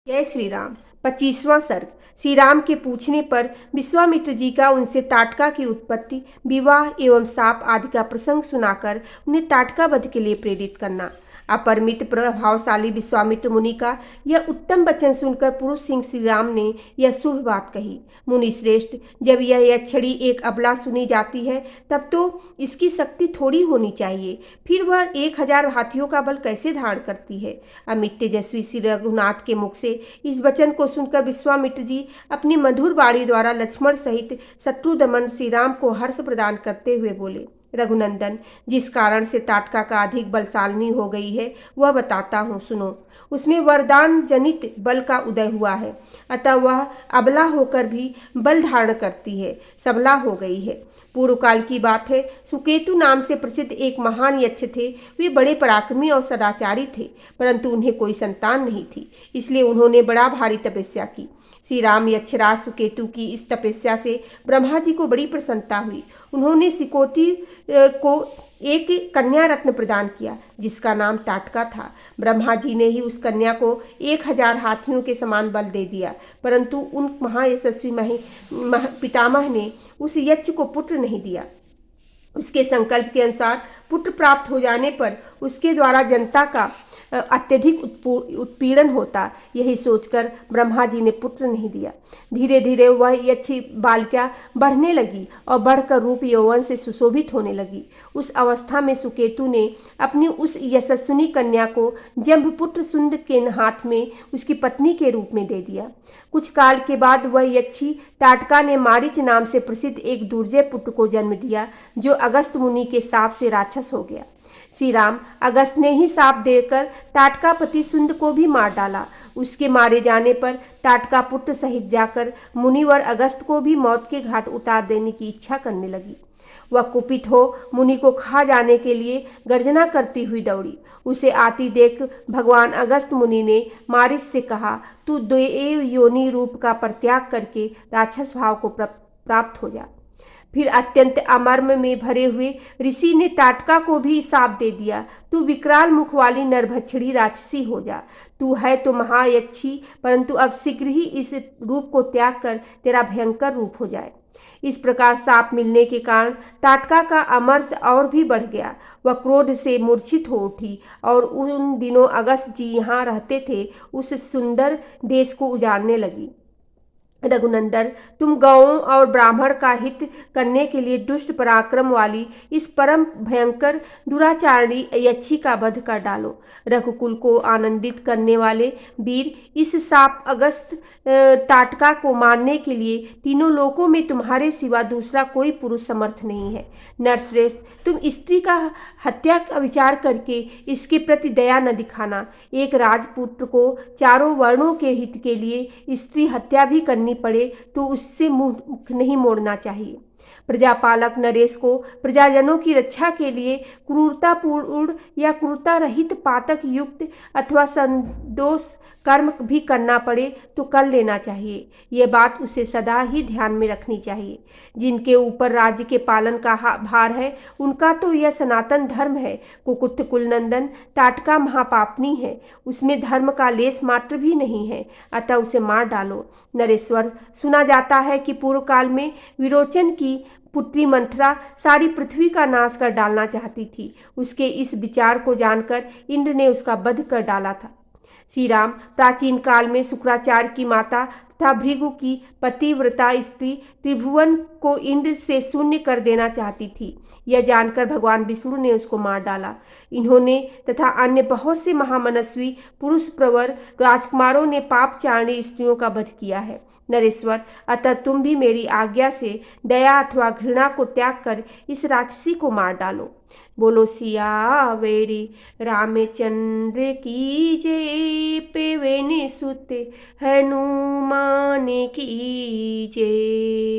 जय श्री राम। 25वां सर्ग। श्री राम के पूछने पर विश्वामित्र जी का उनसे टाटका की उत्पत्ति, विवाह एवं शाप आदि का प्रसंग सुनाकर उन्हें टाटका वध के लिए प्रेरित करना। अपरिमित प्रभावशाली विश्वामित्र मुनि का यह उत्तम वचन सुनकर पुरुष सिंह श्री राम ने यह शुभ बात कही। मुनि श्रेष्ठ, जब यह यक्षणी एक अबला सुनी जाती है तब तो इसकी शक्ति थोड़ी होनी चाहिए, फिर वह 1000 हाथियों का बल कैसे धारण करती है। अमित तेजस्वी श्री रघुनाथ के मुख से इस वचन को सुनकर विश्वामित्र जी अपनी मधुर वाणी द्वारा लक्ष्मण सहित शत्रुदमन श्री राम को हर्ष प्रदान करते हुए बोले, रघुनंदन, जिस कारण से टाटका का अधिक बलशालिनी हो गई है वह बताता हूँ, सुनो। उसमें वरदान जनित बल का उदय हुआ है, अतः वह अबला होकर भी बल धारण करती है, सबला हो गई है। पूर्व काल की बात है, सुकेतु नाम से प्रसिद्ध एक महान यक्ष थे। वे बड़े पराक्रमी और सदाचारी थे, परंतु उन्हें कोई संतान नहीं थी, इसलिए उन्होंने बड़ा भारी तपस्या की। श्री राम यक्षराज सुकेतु की इस तपस्या से ब्रह्मा जी को बड़ी प्रसन्नता हुई। उन्होंने सिकोती को एक कन्या रत्न प्रदान किया, जिसका नाम टाटका था। ब्रह्मा जी ने ही उस कन्या को 1000 हाथियों के समान बल दे दिया, परंतु उन महायशस्वी पितामह ने उस यक्ष को पुत्र नहीं दिया। उसके संकल्प के अनुसार पुत्र प्राप्त हो जाने पर उसके द्वारा जनता का अत्यधिक उत्पीड़न होता, यही सोचकर ब्रह्मा जी ने पुत्र नहीं दिया। धीरे धीरे वह यक्ष बालिका बढ़ने लगी और बढ़कर रूप यौवन से सुशोभित होने लगी। उस अवस्था में सुकेतु ने अपनी उस यशस्विनी कन्या को जंभपुत्र सुंद के हाथ में उसकी पत्नी के रूप में दे दिया। कुछ काल के बाद वह यक्षी टाटका ने मारीच नाम से प्रसिद्ध एक दुर्जय पुत्र को जन्म दिया, जो अगस्त मुनि के शाप से राक्षस हो गया। श्री राम अगस्त ने ही शाप देकर टाटका पति सुंद को भी मार डाला। उसके मारे जाने पर टाटका पुत्र सहित जाकर मुनिवर अगस्त को भी मौत के घाट उतार देने की इच्छा करने लगी। वह कुपित हो मुनि को खा जाने के लिए गर्जना करती हुई दौड़ी। उसे आती देख भगवान अगस्त मुनि ने मारिच से कहा, तू देव योनि रूप का परित्याग करके राक्षस भाव को प्राप्त हो जा। फिर अत्यंत अमर्म में भरे हुए ऋषि ने टाटका को भी शाप दे दिया, तू विकराल मुख वाली नरभक्षणी राक्षसी हो जा। तू है तो महायक्षी, परंतु अब शीघ्र ही इस रूप को त्याग कर तेरा भयंकर रूप हो जाए। इस प्रकार शाप मिलने के कारण टाटका का अमर्ष और भी बढ़ गया। वह क्रोध से मूर्छित हो उठी और उन दिनों अगस्त जी यहाँ रहते थे उस सुंदर देश को उजाड़ने लगी। रघुनंदन, तुम गौओं और ब्राह्मण का हित करने के लिए दुष्ट पराक्रम वाली इस परम भयंकर दुराचारणी यक्षी का वध कर डालो। रघुकुल को आनंदित करने वाले वीर, इस शाप अगस्त टाटका को मारने के लिए तीनों लोकों में तुम्हारे सिवा दूसरा कोई पुरुष समर्थ नहीं है। नरश्रेष्ठ, तुम स्त्री का हत्या का विचार करके इसके प्रति दया न दिखाना। एक राजपुत्र को चारों वर्णों के हित के लिए स्त्री हत्या भी करनी पड़े तो उससे मुख नहीं मोड़ना चाहिए। प्रजापालक नरेश को प्रजाजनों की रक्षा के लिए क्रूरतापूर्ण या क्रूरता रहित पातक युक्त अथवा संदोष कर्म भी करना पड़े तो कर लेना चाहिए। ये बात उसे सदा ही ध्यान में रखनी चाहिए। जिनके ऊपर राज्य के पालन का भार है उनका तो यह सनातन धर्म है। कुकुत्थ कुलनंदन, टाटका महापापनी है, उसमें धर्म का लेस मात्र भी नहीं है, अतः उसे मार डालो। नरेश्वर, सुना जाता है कि पूर्व काल में विरोचन की पुत्री मंथरा सारी पृथ्वी का नाश कर डालना चाहती थी। उसके इस विचार को जानकर इंद्र ने उसका वध कर डाला था। श्री राम, प्राचीन काल में शुक्राचार्य की माता तथा भृगु की पतिव्रता स्त्री त्रिभुवन को इंद्र से शून्य कर देना चाहती थी। यह जानकर भगवान विष्णु ने उसको मार डाला। इन्होंने तथा अन्य बहुत से महामनस्वी पुरुष प्रवर राजकुमारों ने पापचारिणी स्त्रियों का वध किया है। नरेश्वर, अतः तुम भी मेरी आज्ञा से दया अथवा घृणा को त्याग कर इस राक्षसी को मार डालो। बोलो सियावेरी रामचंद्र की जय, पवन सुत हनुमान की जय।